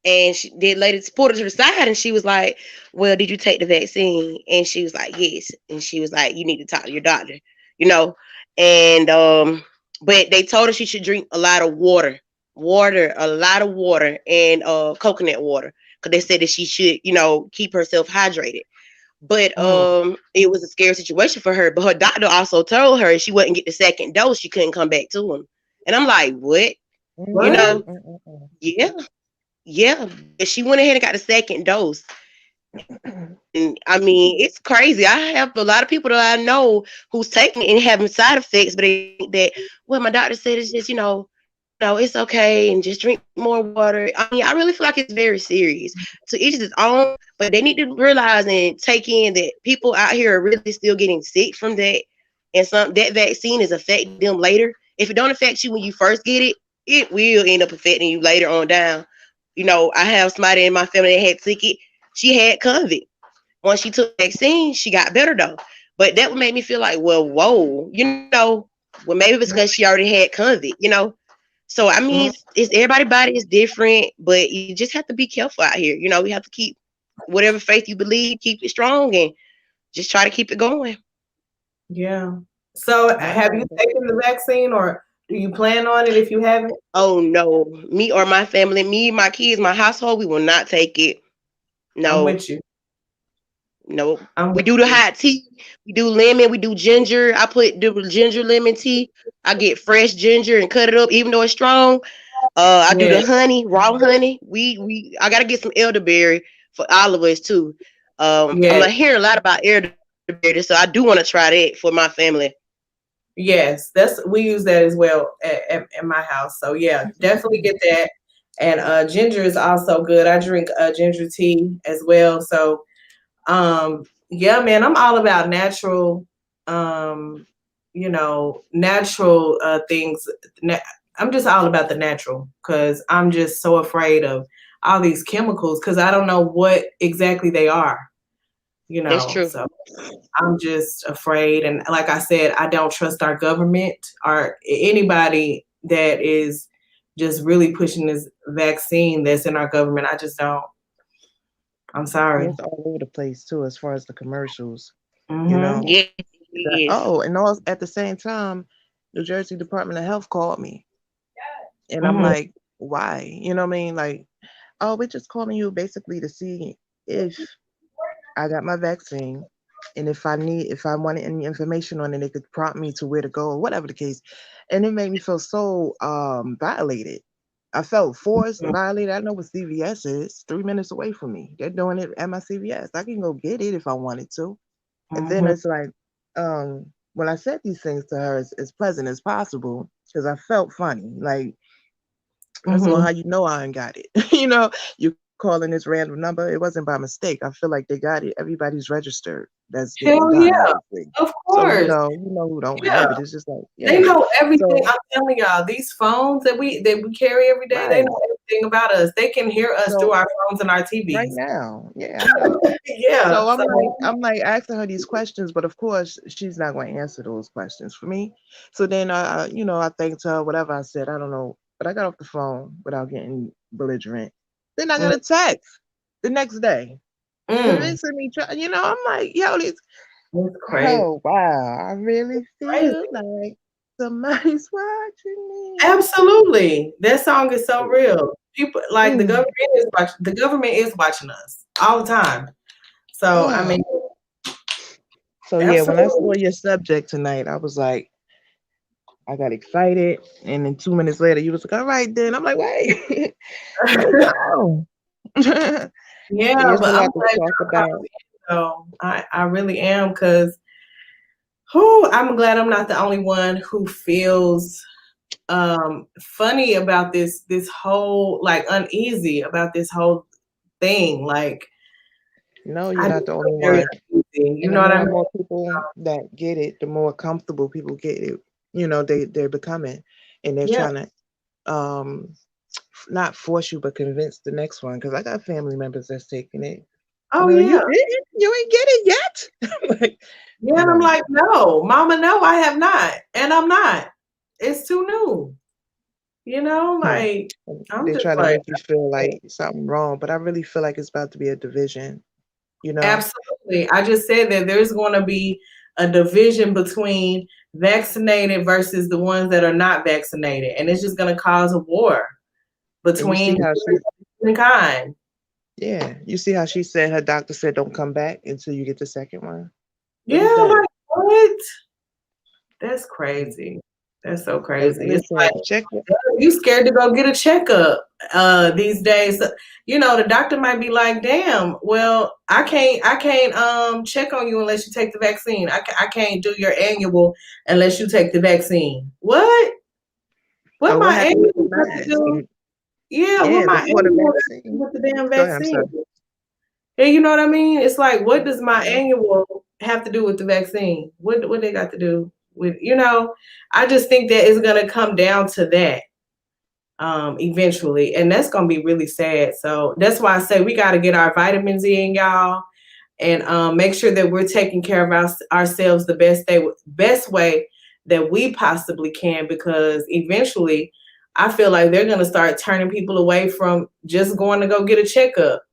And the lady pulled her to the side and she was like, well, did you take the vaccine? And she was like, yes. And she was like, you need to talk to your doctor, you know. And but they told her she should drink a lot of a lot of water, and coconut water. Because they said that she should, keep herself hydrated. But Mm. it was a scary situation for her. But her doctor also told her if she wouldn't get the second dose, she couldn't come back to him. And I'm like, what? You What? know, yeah, yeah. But she went ahead and got the second dose. And I mean, it's crazy. I have a lot of people that I know who's taking it and having side effects, but they think that, well, my doctor said it's just, no, it's okay, and just drink more water. I mean, I really feel like it's very serious. To each his own, but they need to realize and take in that people out here are really still getting sick from that, and that vaccine is affecting them later. If it don't affect you when you first get it, it will end up affecting you later on down. I have somebody in my family that had took it. She had COVID. Once she took the vaccine, she got better though. But that would make me feel like, well, whoa, well, maybe it's because she already had COVID. So I mean, it's everybody's body is different, but you just have to be careful out here. We have to keep whatever faith you believe, keep it strong, and just try to keep it going. Yeah. So have you taken the vaccine or do you plan on it if you haven't? Oh no, me or my family, me, my kids, my household, we will not take it. I'm No, with you. no. I'm We with do the you. hot tea. We do lemon. We do ginger. I put the ginger lemon tea. I get fresh ginger and cut it up, even though it's strong. I do Yeah. the honey, raw honey. I gotta get some elderberry for all of us too. I'm Yeah. not hearing a lot about elderberry, so I do want to try that for my family. Yes. We use that as well at my house. So yeah, definitely get that. And ginger is also good. I drink ginger tea as well. So yeah, man, I'm all about natural natural things. I'm just all about the natural because I'm just so afraid of all these chemicals because I don't know what exactly they are, That's true. so I'm just afraid. And like I said, I don't trust our government or anybody that is just really pushing this vaccine that's in our government. I just don't. I'm sorry. It's all over the place too, as far as the commercials. You Mm-hmm. know. Yes, it is. And all at the same time, New Jersey Department of Health called me, and I'm Mm-hmm. like, why? You know what I mean? Like, oh, we're just calling you basically to see if I got my vaccine, and if I wanted any information on it, they could prompt me to where to go or whatever the case. And it made me feel so violated. I felt forced, violated. I know what CVS is, 3 minutes away from me. They're doing it at my CVS. I can go get it if I wanted to. And then Mm-hmm. it's like, when I said these things to her as pleasant as possible, because I felt funny. Like, first of all, Mm-hmm. how you know I ain't got it? You calling this random number. It wasn't by mistake. I feel like they got it. Everybody's registered. That's getting Hell done, yeah, obviously. of So course. you know who don't Yeah, have it. It's just like, they yeah. know everything. So I'm telling y'all, these phones that we carry every day, they right. know everything about us. They can hear us through So our phones and our right TVs. now, yeah, I know. Yeah. So So I'm like asking her these questions, but of course she's not going to answer those questions for me. So then I thanked her, whatever I said, I don't know, but I got off the phone without getting belligerent. Then I got a text the next day mm, convincing me. I'm like, yo, these. it's crazy. Oh wow, I really Crazy. feel like somebody's watching me. Absolutely. That song is so real. People like the Mm, government is watching us all the time. So I mm. mean, So yeah, when I absolutely. saw your subject tonight, I was like, I got excited, and then 2 minutes later, you was like, "All right, then." I'm like, "Wait, hold on." Yeah, There's a but I'm lot to glad talk y'all about. called in. So I really am because who I'm glad I'm not the only one who feels funny about this whole like uneasy about this whole thing. Like No, you're I not just the only feel very one. uneasy. You And the know what more I and mean? more people that get it, the more comfortable people get it. They're becoming, and they're Yeah. trying to um not force you, but convince the next one. Because I got family members that's taking it. Oh You yeah. didn't? You ain't get it yet? Like, Yeah, and I'm like, no, mama, no, I have not. And I'm not. It's too new. Like I'm they just try to like, make you feel like something wrong, but I really feel like it's about to be a division. absolutely. I just said that there's going to be a division between vaccinated versus the ones that are not vaccinated, and it's just going to cause a war between mankind. Yeah, you see how she said her doctor said don't come back until you get the second one. Yeah, like what? That's crazy. That's so crazy. It's like you scared to go get a checkup these days. The doctor might be like, damn, well, I can't check on you unless you take the vaccine. I can't do your annual unless you take the vaccine. What my annual got to do? Yeah, what my annual with the damn vaccine? Yeah, you know what I mean? It's like, what does my annual have to do with the vaccine? What they got to do with, I just think that it's gonna come down to that eventually, and that's gonna be really sad. So that's why I say we gotta get our vitamins in, y'all, and make sure that we're taking care of ourselves the best way that we possibly can, because eventually I feel like they're gonna start turning people away from just going to go get a checkup.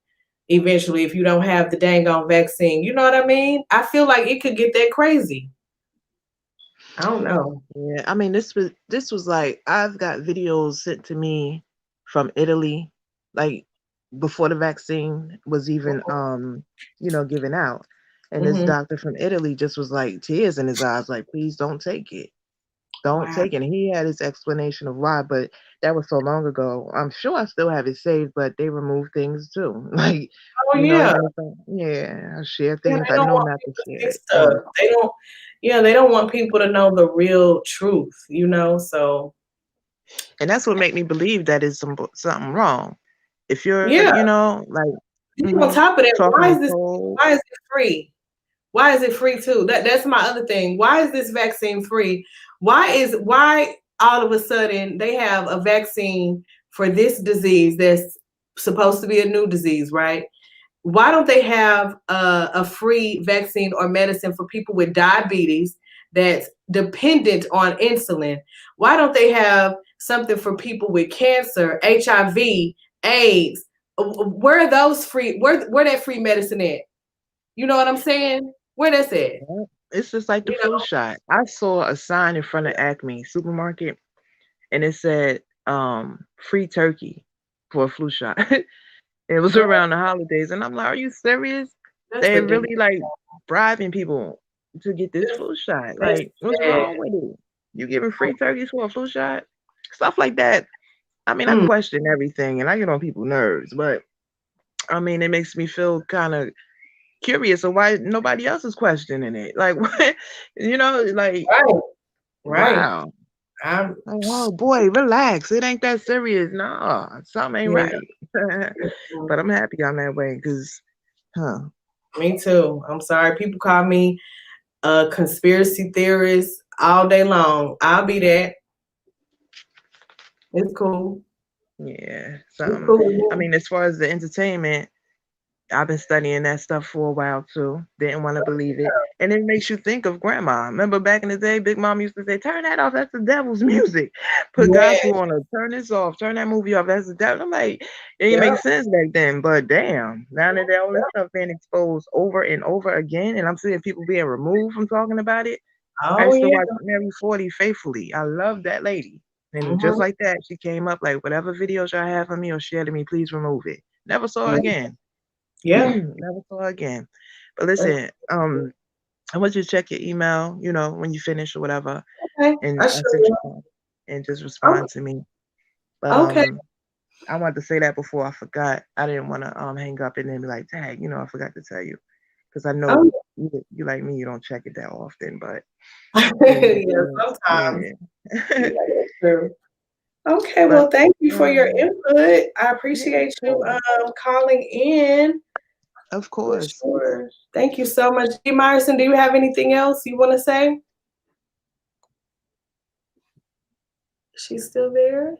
Eventually, if you don't have the dang on vaccine, you know what I mean? I feel like it could get that crazy. I don't know. Yeah, I mean, this was like, I've got videos sent to me from Italy, like before the vaccine was even given out, and this doctor from Italy just was like, tears in his eyes, like, please don't take it. Don't take it. And he had his explanation of why, but that was so long ago. I'm sure I still have it saved, but they remove things too. Like, yeah. I share things I know not to share. Stuff. They don't want people to know the real truth, so. And that's what made me believe that is something wrong. If you're, like, on top of that, why is it free? Why is it free too? That's my other thing. Why is this vaccine free? Why all of a sudden they have a vaccine for this disease that's supposed to be a new disease, right? Why don't they have a free vaccine or medicine for people with diabetes that's dependent on insulin? Why don't they have something for people with cancer, HIV, AIDS? Where are those free? Where that free medicine at? You know what I'm saying? Where that's at? It's just like the flu shot. I saw a sign in front of Acme supermarket, and it said free turkey for a flu shot. It was around the holidays, and I'm like, are you serious? They're really like bribing people to get this flu shot. Like, what's wrong with it? You giving free turkeys for a flu shot? Stuff like that. I mean, I question everything, and I get on people's nerves, but I mean, it makes me feel kind of curious of why nobody else is questioning it. Like, what, like, wow. Oh boy, relax. It ain't that serious. No, something ain't right. But I'm happy I'm that way because, Me too. I'm sorry. People call me a conspiracy theorist all day long. I'll be that. It's cool. Yeah. Cool. I mean, as far as the entertainment, I've been studying that stuff for a while too. Didn't want to believe it. And it makes you think of grandma. Remember back in the day, Big Mom used to say, turn that off, that's the devil's music. Put gospel on her, turn this off, turn that movie off, that's the devil. I'm like, it didn't make sense back then. But damn, now that all this stuff being exposed over and over again, and I'm seeing people being removed from talking about it. I used to watch Mary 40 faithfully. I love that lady. And just like that, she came up like, whatever videos y'all have of me or share to me, please remove it. Never saw her again. Yeah. Never saw her again. But listen, I want you to check your email, when you finish or whatever. Okay. And just respond to me. But I wanted to say that before I forgot. I didn't want to hang up and then be like, dang, I forgot to tell you. Because I know you like me, you don't check it that often, but sometimes. True. Okay, well, thank you for your input. I appreciate you calling in. Of course. Sure. Thank you so much. G. Myerson, do you have anything else you want to say? She's still there?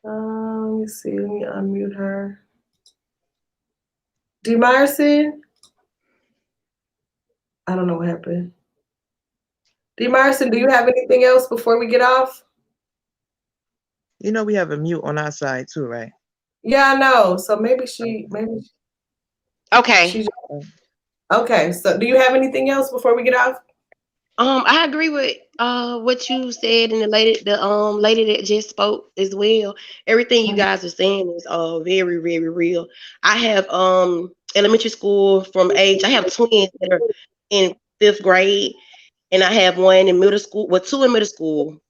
Let me see. Let me unmute her. D. Myerson? I don't know what happened. D. Myerson, do you have anything else before we get off? You know we have a mute on our side too, right? Yeah, I know. So maybe Okay. she's okay. So do you have anything else before we get off? I agree with what you said, and the lady that just spoke as well. Everything you guys are saying is very, very real. I have elementary school from age. I have twins that are in 5th grade, and I have one in middle school. Well, 2 in middle school,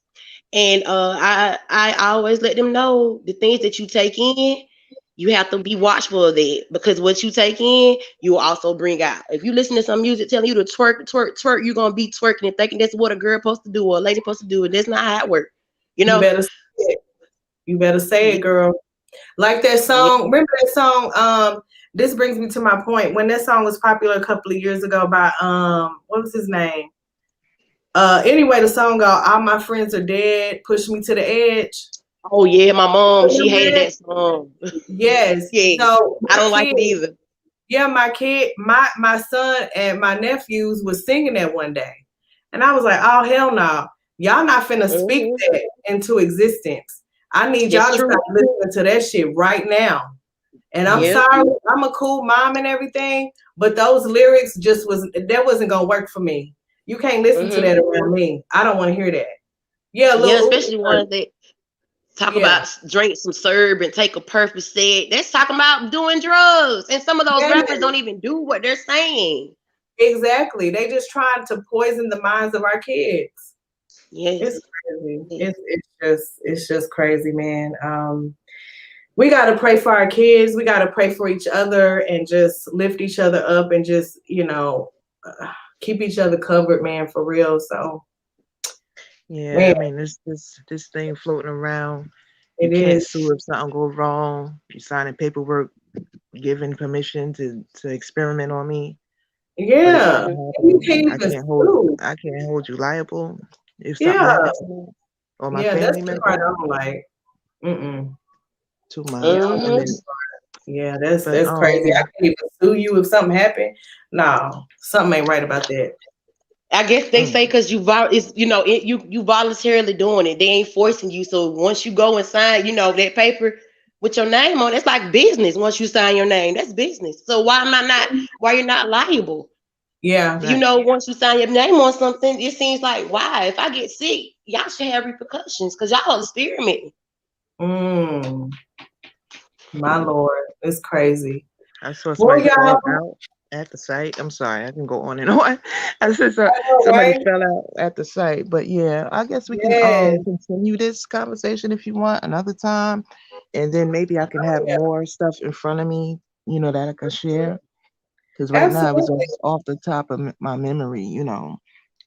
and I always let them know the things that you take in. You have to be watchful of that, because what you take in, you will also bring out. If you listen to some music telling you to twerk, twerk, twerk, you're gonna be twerking and thinking that's what a girl supposed to do or a lady supposed to do, and that's not how it works. You You know? better say it. You better say it, girl. Like that song. Remember that song? This brings me to my point. When that song was popular a couple of years ago by what was his name? Anyway, the song go, "All My Friends Are Dead, Push Me to the Edge." Oh yeah, my mom, she Remember hated that? that song. Yes. Yeah, So I my don't like it kid, either. yeah, my son and my nephews was singing that one day. And I was like, oh hell no. Y'all not finna speak Mhm. that into existence. I need y'all That's to true. stop listening to that shit right now. And I'm Yep. sorry, I'm a cool mom and everything, but those lyrics wasn't gonna work for me. You can't listen to Mhm. that around me. I don't want to hear that. Yeah, Yeah, Lil Uzi especially Vert. ones that talk Yeah. about drink some syrup and take a Percocet. That's talking about doing drugs, and some of those Yes, rappers don't even do what they're saying. exactly. They just trying to poison the minds of our kids. Yes. It's crazy. Yes. It's just crazy, man. We gotta pray for our kids. We gotta pray for each other and just lift each other up and just keep each other covered, man, for real. So, Yeah, man, I mean this thing floating around. You it can't is. sue if something goes wrong. You signing paperwork giving permission to experiment on me. But if Yeah, something you happens, can't even sue. I can't hold you liable if something Yeah, happens to me or my yeah, that's family the part member. I'm like, mm-mm. Too Yeah, much. I don't And want Mhm. then that. Yeah, that's but that's crazy. I can't even sue you if something happened. No, something ain't right about that. I guess they mm, say because you voluntarily doing it. They ain't forcing you. So once you go and sign, that paper with your name on, it's like business. Once you sign your name, that's business. So why you're not liable? Yeah. right. Once you sign your name on something, it seems like, why? If I get sick, y'all should have repercussions because y'all are experimenting. Mm, my Lord, it's crazy. I saw Well, somebody y'all, fall out at the site. I'm sorry, I can go on and on. I said I know, somebody right? fell out at the site. But yeah, I guess we can Yes. continue this conversation if you want another time. And then maybe I can Oh, have yeah. more stuff in front of me, that I can share. Because right now it was Absolutely. off the top of my memory.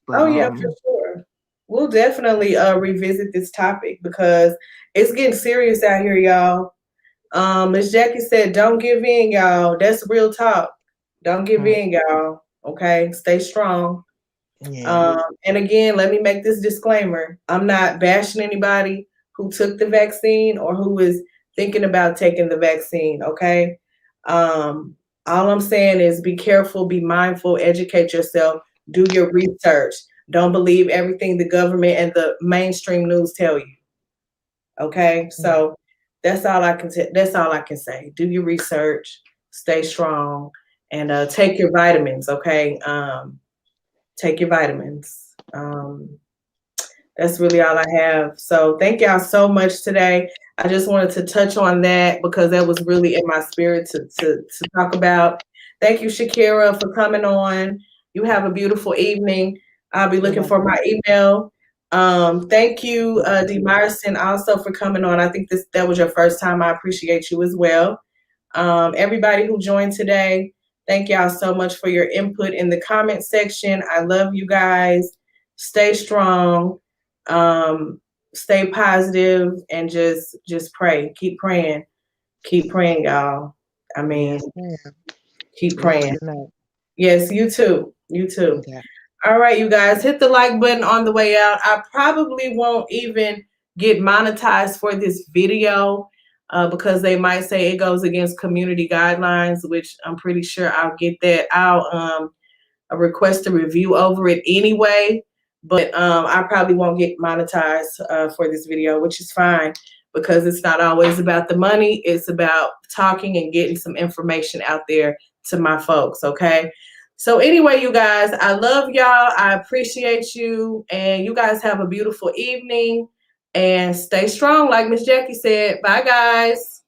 But Oh, yeah, for sure. We'll definitely revisit this topic because it's getting serious out here, y'all. As Jackie said, don't give in, y'all. That's real talk. Don't give mm, in, y'all. Okay, stay strong. yeah, And again, let me make this disclaimer. I'm not bashing anybody who took the vaccine or who is thinking about taking the vaccine, okay? All I'm saying is be careful, be mindful, educate yourself, do your research. Don't believe everything the government and the mainstream news tell you. Okay? mm, So that's all I can say. Do your research, stay strong, and take your vitamins, okay? Take your vitamins. That's really all I have. So thank y'all so much today. I just wanted to touch on that because that was really in my spirit to talk about. Thank you, Shakira, for coming on. You have a beautiful evening. I'll be you're looking for welcome. my email. Thank you, Dee Myerson, also for coming on. I think that was your first time. I appreciate you as well. Everybody who joined today, thank y'all so much for your input in the comment section. I love you guys. Stay strong, stay positive, and just pray. Keep praying, y'all. I mean, Yes, ma'am. keep You have a praying. good night. Yes, you too. You too. Okay. All right, you guys, hit the like button on the way out. I probably won't even get monetized for this video because they might say it goes against community guidelines, which I'm pretty sure I'll get that. I'll request a review over it anyway, but I probably won't get monetized for this video, which is fine because it's not always about the money. It's about talking and getting some information out there to my folks, okay? So anyway, you guys, I love y'all. I appreciate you, and you guys have a beautiful evening and stay strong, like Miss Jackie said. Bye, guys.